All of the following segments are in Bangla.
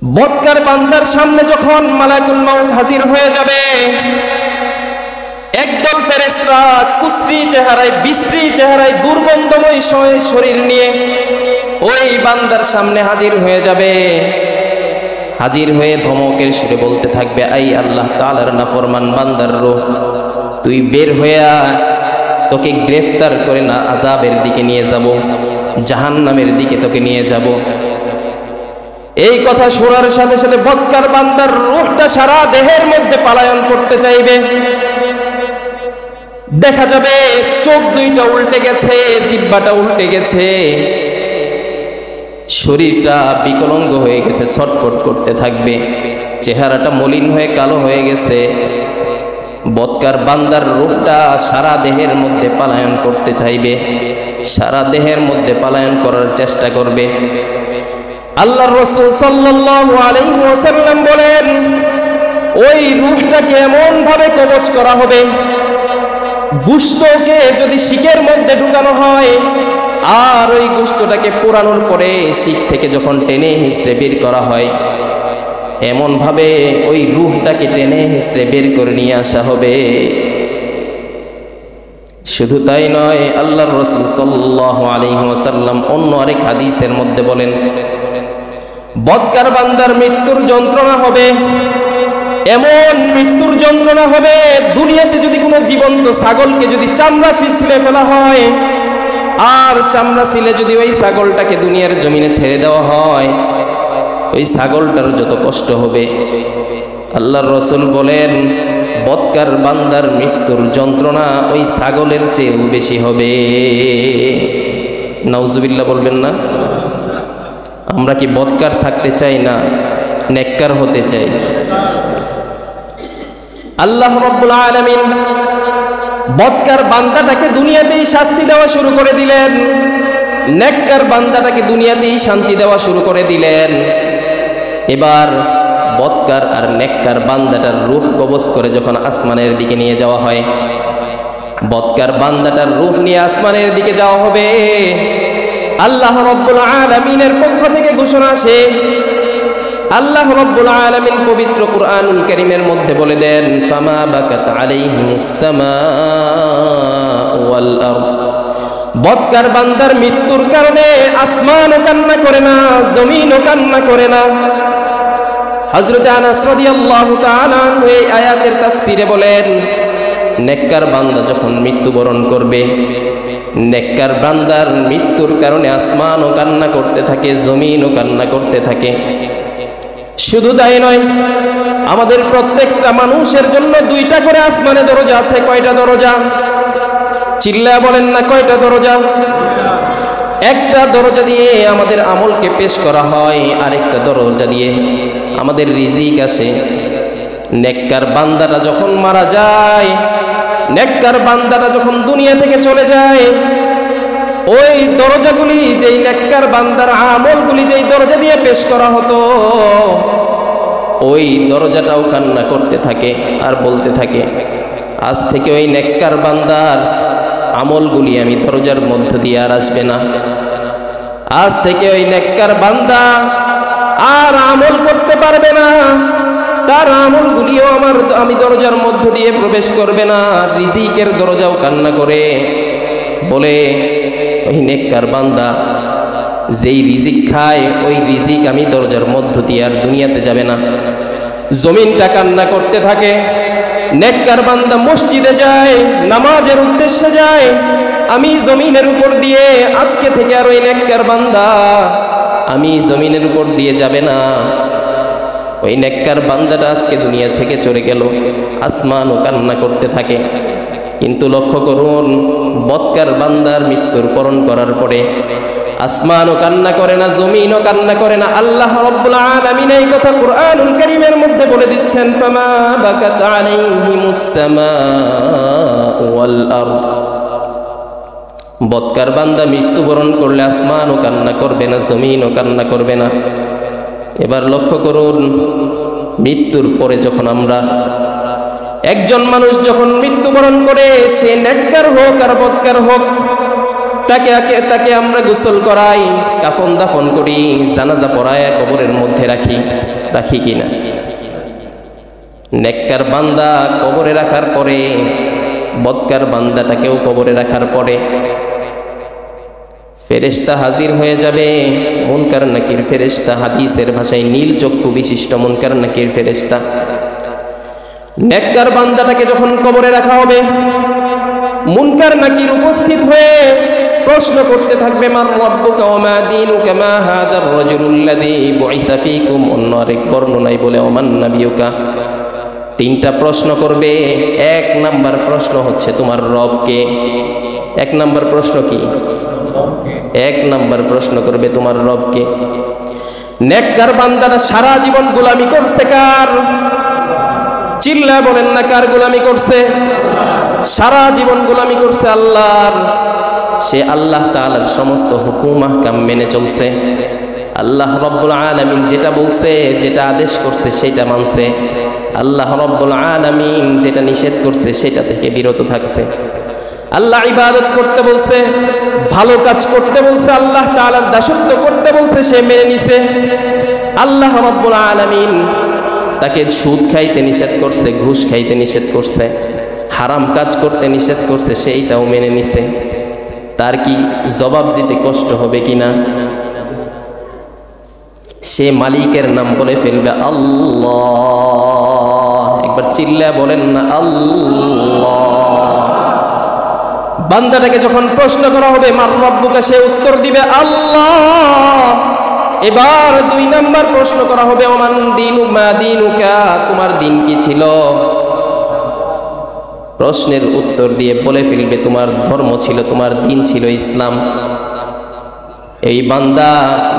বদকার বান্দার সামনে যখন মালাকুল মাউত হাজির হয়ে যাবে, একদল ফেরেশতা কুশ্রী চেহারায়, বিশ্রী চেহারায়, দুর্গন্ধময় শরীর নিয়ে ওই বান্দার সামনে হাজির হয়ে যাবে। হাজির হয়ে ধমকের সুরে বলতে থাকবে, আই আল্লাহ তাআলার নাফরমান বান্দার রূহ, তুই বের হইয়া, তোকে গ্রেফতার করে না আযাবের দিকে নিয়ে যাব, জাহান্নামের দিকে তোকে নিয়ে যাব। এই কথা শোনার সাথে সাথে বদকার বান্দার রূহটা সারা দেহের মধ্যে পলায়ন করতে চাইবে। দেখা যাবে চোখ দুইটা উল্টে গেছে, জিহ্বাটা উল্টে গেছে, শরীরটা বিকলাঙ্গ হয়ে গেছে, ছটফট করতে থাকবে, চেহারাটা মলিন হয়ে কালো হয়ে গেছে। বদকার বান্দার রূহটা সারা দেহের মধ্যে পলায়ন করতে চাইবে, সারা দেহের মধ্যে পলায়ন করার চেষ্টা করবে। আল্লাহর রাসূল সাল্লাল্লাহু আলাইহি ওয়াসাল্লাম বলেন, ওই রূহটাকে এমন ভাবে কবজ করা হবে, গোশতকে যদি শিকের মধ্যে ঢুকানো হয়, আর ওই গোশতটাকে পোড়ানোর পরে শিক থেকে যখন টেনে হিঁচড়ে বের করা হয়, এমন ভাবে ওই রূহটাকে টেনে হিঁচড়ে বের করে নিয়ে আসা হবে। শুধু তাই নয়, আল্লাহর রাসূল সাল্লাল্লাহু আলাইহি ওয়াসাল্লাম অন্য আরেক হাদিসের মধ্যে বলেন, বদকার বান্দার মৃত্যুর যন্ত্রণা হবে, এমন মৃত্যুর যন্ত্রণা হবে, দুনিয়াতে যদি কোনো জীবন্ত ছাগলকে যদি চামড়া ছিলে ফেলা হয়, আর চামড়া ছিলে যদি ওই ছাগলটাকে দুনিয়ার জমিনে ছেড়ে দেওয়া হয়, ওই ছাগলটার যত কষ্ট হবে, আল্লাহর রাসূল বলেন বদকার বান্দার মৃত্যুর যন্ত্রণা ওই ছাগলের চেয়েও বেশি হবে। নাউজুবিল্লাহ বলবেন না? আমরা কি বদকার থাকতে চাই না নেককার হতে চাই? আল্লাহ রাব্বুল আলামিন বদকার বান্দাটাকে দুনিয়াতেই শাস্তি দেওয়া শুরু করে দিলেন, নেককার বান্দাটাকে দুনিয়াতেই শান্তি দেওয়া শুরু করে দিলেন। এবার বদকার আর নেককার বান্দাটার রূহ কবজ করে যখন আসমানের দিকে নিয়ে যাওয়া হয়, বদকার বান্দাটার রূহ নিয়ে আসমানের দিকে যাওয়া হবে। আল্লাহ রাব্বুল আলামিনের পক্ষ থেকে ঘোষণা আসে, আল্লাহ রাব্বুল আলামিন পবিত্র কুরআনুল কারীমের মধ্যে বলে দেন, ফামা বাকাত আলাইহিমুস সামাউ ওয়াল আরদ, বদকার বান্দার মৃত্যুর কারণে আসমানও কান্না করে না, জমিনও কান্না করে না। হযরত আনাস রাদিয়াল্লাহু তাআলা আনহু এই আয়াতের তাফসীরে বলেন, নেককার বান্দা যখন মৃত্যুবরণ করবে, নেককার বান্দার মৃত্যুর কারণে আসমানও কান্না করতে থাকে, জমিনও কান্না করতে থাকে। শুধু তাই নয়, আমাদের প্রত্যেকটা মানুষের জন্য দুইটা করে আসমানে দরজা আছে। কয়টা দরজা? চিল্লায়া বলেন না, কয়টা দরজা? একটা দরজা দিয়ে আমাদের আমলকে পেশ করা হয়, আরেকটা দরজা দিয়ে আমাদের রিজিক আসে। নেককার বান্দাটা যখন মারা যায়, নেককার বান্দাটা যখন দুনিয়া থেকে চলে যায়, ওই দরজাগুলি, যেই নেককার বান্দার আমলগুলি যেই দরজা দিয়ে পেশ করা হতো, ওই দরজাটাও কান্না করতে থাকে আর বলতে থাকে, আজ থেকে ওই নেককার বান্দার আমলগুলি আমি দরজার মধ্য দিয়ে আর আসবে না। আজ থেকে ওই নেককার বান্দা আর আমল করতে পারবে না, তার আমলগুলিও আমি দরজার মধ্য দিয়ে প্রবেশ করবে না। রিজিকের দরজাও কান্না করে বলে, ওই নেককার বান্দা যেই রিজিক খায়, ওই রিজিক আমি দরজার মধ্য দিয়ে আর দুনিয়াতে যাবে না। জমিনটা কান্না করতে থাকে। নেককার বান্দা মসজিদে যায়, নামাজের উদ্দেশ্যে যায়, আমি জমিনের উপর দিয়ে আজকে থেকে আর ওই নেককার বান্দা আমি জমিনের উপর দিয়ে যাবে না। ওই নেককার বান্দাটা আজকে দুনিয়া থেকে চলে গেল, আসমানও কান্না করতে থাকে। কিন্তু লক্ষ্য করুন, বদকার বান্দার মৃত্যুর পরণ করার পরে আসমানও কান্না করে না, জমিনও কান্না করে না। আল্লাহ রাব্বুল আলামিন এই কথা কুরআনুল কারীমের মধ্যে বলে দিচ্ছেন, ফামা বাকাত আলাইহিমুস সামাউ ওয়াল আরদ, বদকার বান্দা মৃত্যুবরণ করলে আসমানও কান্না করবে না, জমিনও কান্না করবে না। এবার লক্ষ্য করুন, মৃত্যুর পরে যখন আমরা, একজন মানুষ যখন মৃত্যুবরণ করে, সে নেককার হোক আর বদকার হোক, তাকে আমরা গোসল করাই, কাফন দাফন করি, জানাজা পড়ায় কবরের মধ্যে রাখি কিনা? নেককার বান্দা কবরে রাখার পরে, বদকার বান্দাটাকেও কবরে রাখার পরে ফেরেশতা হাজির হয়ে যাবে। মুনকার নাকির ফেরেশতা, হাদিসের ভাষায় নীল চক্ষু বিশিষ্ট মুনকার নাকির ফেরেশতা। নেককার বান্দাটাকে যখন কবরে রাখা হবে, মুনকার নাকির উপস্থিত হয়ে প্রশ্ন করতে থাকবে, মার রাব্বুকা ওয়া মা দীনুকা মা হাদার রাজুলুল্লাযী বুইসা ফীকুম। অন্য আরেক বর্ণনায় বলে ওমান নাবিয়ুকা। তিনটা প্রশ্ন করবে। এক নাম্বার প্রশ্ন হচ্ছে তোমার রব কে? এক নাম্বার প্রশ্ন কি? এক নাম্বার প্রশ্ন করবে তোমার রব কে? নেককার বান্দারা সারা জীবন গোলামি করছে কার? চিল্লা বলেন না, কার গোলামি করছে? সারা জীবন গোলামি করছে আল্লাহর। সে আল্লাহ তাআলার সমস্ত হুকুম আহকাম মেনে চলছে। আল্লাহ রব্বুল আলামিন যেটা বলছে, যেটা আদেশ করছে সেটা মানছে। আল্লাহ রব্বুল আলামিন যেটা নিষেধ করছে সেটা থেকে বিরত থাকছে। আল্লাহ ইবাদত করতে বলছে, ভালো কাজ করতে বলছে, আল্লাহ তাআলার দাসত্ব করতে বলছে, সে মেনে নিছে। আল্লাহ রব্বুল আলামিন তাকে সুদ খাইতে নিষেধ করছে, ঘুষ খাইতে নিষেধ করছে, হারাম কাজ করতে নিষেধ করছে, সেইটাও মেনে নিছে। তার কি জবাব দিতে কষ্ট হবে কিনা? সে মালিকের নাম বলে ফেলবে আল্লাহ। একবার চিল্লা বলেন না আল্লাহ। বান্দাটাকে যখন প্রশ্ন করা হবে মার রব্বুকা, সে উত্তর দিবে আল্লাহ। এবার দুই নাম্বার প্রশ্ন করা হবে ওমান দীনু মা দীনুকা, তোমার দিন কি ছিল? প্রশ্নের উত্তর দিয়ে বলে ফেলবে তোমার ধর্ম ছিল, তোমার দিন ছিল ইসলাম। এই বান্দা,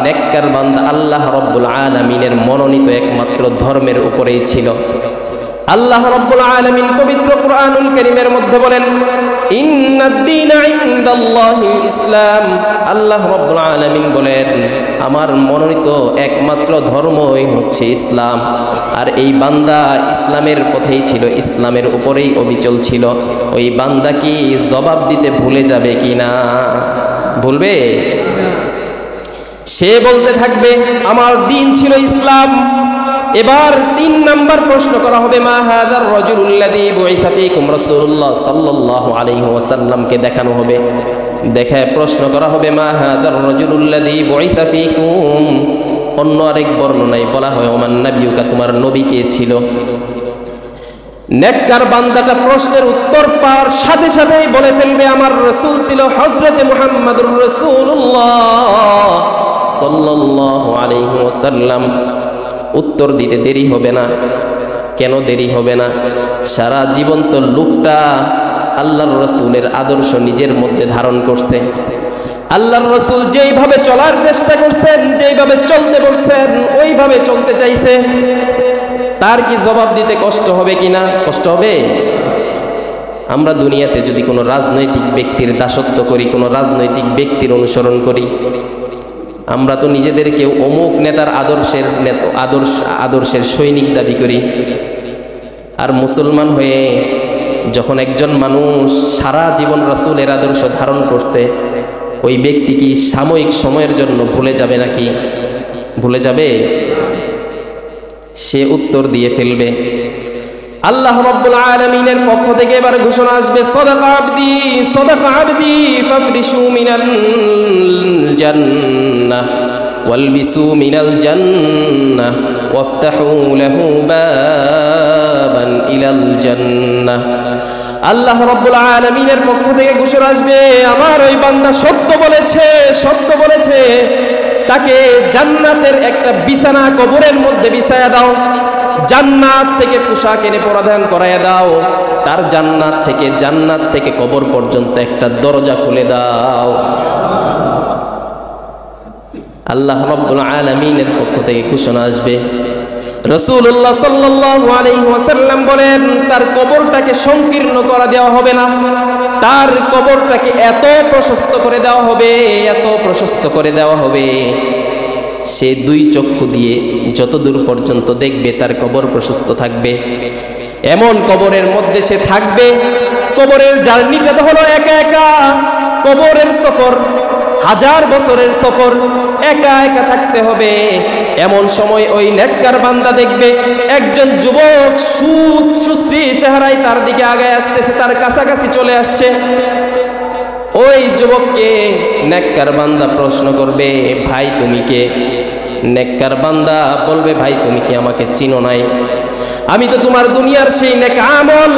নেককার বান্দা আল্লাহ রব্বুল আলামিনের মনোনীত একমাত্র ধর্মের উপরেই ছিল। আল্লাহ রব্বুল আলামিন পবিত্র কুরআনুল কারীমের মধ্যে বলেন, ইন্নাদ-দীনা ইনদাল্লাহিল ইসলাম। আল্লাহ রব্বুল আলামিন বলেন, আমার মনোনীত একমাত্র ধর্মই হচ্ছে ইসলাম। আর এই বান্দা ইসলামের পথেই ছিল, ইসলামের উপরেই অবিচল ছিল। ওই বান্দা কি জবাব দিতে ভুলে যাবে কিনা? ভুলবে? সে বলতে থাকবে আমার দিন ছিল ইসলাম। এবার তিন নাম্বার প্রশ্ন করা হবে মা হাযার রাজুলুল্লাযী বুইসা ফীকুম। রাসূলুল্লাহ সাল্লাল্লাহু আলাইহি ওয়াসাল্লামকে দেখানো হবে, দেখায় প্রশ্ন করা হবে মা হাযার রাজুলুল্লাযী বুইসা ফীকুম। অন্য আরেক বর্ণনায় বলা হয় ওমান নাবিয়ুকা, তোমার নবী কে ছিল? নেককার বান্দাটা প্রশ্নের উত্তর পাওয়ার সাথে সাথেই বলে ফেলবে আমার রাসূল ছিল হযরতে মুহাম্মদুর রাসূলুল্লাহ সাল্লাল্লাহু আলাইহি ওয়াসাল্লাম। উত্তর দিতে দেরি হবে না। কেন দেরি হবে না? সারা জীবন তো লোকটা আল্লাহর রাসূলের আদর্শ নিজের মধ্যে ধারণ করছে। আল্লাহর রাসূল যেইভাবে চলার চেষ্টা করছেন, যেইভাবে চলতে বলছেন, ওইভাবে চলতে চাইছে। তার কি জবাব দিতে কষ্ট হবে কিনা? কষ্ট হবে। আমরা দুনিয়াতে যদি কোনো রাজনৈতিক ব্যক্তির দাসত্ব করি, কোনো রাজনৈতিক ব্যক্তির অনুসরণ করি, আমরা তো নিজেদেরকে অমুক নেতার আদর্শের সৈনিক দাবি করি। আর মুসলমান হয়ে যখন একজন মানুষ সারা জীবন রাসূলের আদর্শ ধারণ করছে, ওই ব্যক্তি কি সাময়িক সময়ের জন্য ভুলে যাবে নাকি? ভুলে যাবে? সে উত্তর দিয়ে ফেলবে। আল্লাহ রাব্বুল আলামিনের পক্ষ থেকে এবার ঘোষণা আসবে সাদাকা আবদি ফাফরিশু মিনাল জান্নাহ ওয়ালবিসু মিনাল জান্নাহ ওয়াফতাহু লাহু বাবান ইলাল জান্নাহ। আল্লাহ রাব্বুল আলামিনের পক্ষ থেকে ঘোষণা আসবে আমার ওই বান্দা সত্য বলেছে, তাকে জান্নাতের একটা বিছানা কবরের মধ্যে বিছায়া দাও, জান্নাত থেকে পোশাক এনে পরিধান করাইয়া দাও, তার জান্নাত থেকে কবর পর্যন্ত একটা দরজা খুলে দাও। আল্লাহ রাব্বুল আলামিনের পক্ষ থেকে ঘোষণা আসবে। রাসূলুল্লাহ সাল্লাল্লাহু আলাইহি ওয়াসাল্লাম বলেন তার কবরটাকে সংকীর্ণ করা দেওয়া হবে না, তার কবরটাকে এত প্রশস্ত করে দেওয়া হবে, সে দুই চক্ষু দিয়ে যতদূর পর্যন্ত দেখবে তার কবর প্রশস্ত থাকবে। এমন কবরের মধ্যে সে থাকবে, কবরের জার্নিটা তো হলো একা একা, কবরের সফর, 1000 বছরের সফর, একা একা থাকতে হবে। এমন সময় ওই নেককার বান্দা দেখবে একজন যুবক সুশ্রী চেহারায় তার দিকে আগায় আসতেছে, তার কাছাকাছি চলে আসছে। ওই যুবককে নেককার বান্দা প্রশ্ন করবে, ভাই তুমি কে? নেককার বান্দা বলবে, ভাই তুমি কি আমাকে চিনো নাই? আমি তো তোমার দুনিয়ার সেই নেক আমল,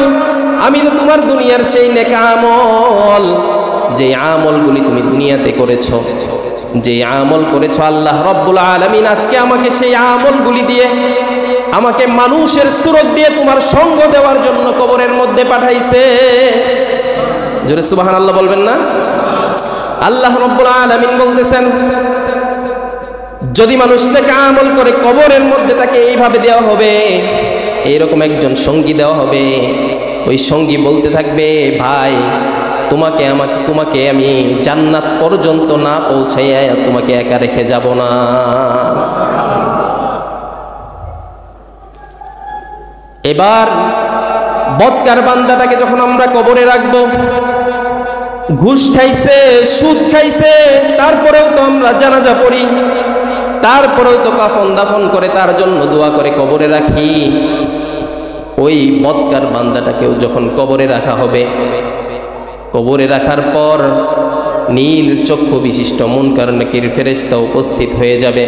আমি তো তোমার দুনিয়ার সেই নেক আমল, যে আমলগুলি তুমি দুনিয়াতে করেছো, যে আমল করেছো আল্লাহ রব্বুল আলামিন আজকে আমাকে সেই আমলগুলি দিয়ে, আমাকে মানুষের সুরত দিয়ে তোমার সঙ্গ দেওয়ার জন্য কবরের মধ্যে পাঠাইছে। জোরে সুবহানাল্লাহ বলবেন না? আল্লাহ রব্বুল আলামিন বলতেছেন, যদি মানুষ নেক আমল করে কবরের মধ্যে তাকে এইভাবে দেওয়া হবে, এইরকম একজন সঙ্গী দেওয়া হবে। ওই সঙ্গী বলতে থাকবে, ভাই তোমাকে আমি জান্নাত পর্যন্ত না পৌঁছাইয়া তোমাকে একা রেখে যাব না। এবার বদকার বান্দাটাকে যখন আমরা কবরে রাখবো, ঘুষ খাইছে, সুদ খাইছে, তারপরেও তো আমরা জানাজা পড়ি, তারপরেও তো কাফন দাফন করে তার জন্য দোয়া করে কবরে রাখি। ওই বদকার বান্দাটাকেও যখন কবরে রাখা হবে, কবরে রাখার পর নীল চক্ষু বিশিষ্ট মুনকার নাকির ফেরেশতা উপস্থিত হয়ে যাবে।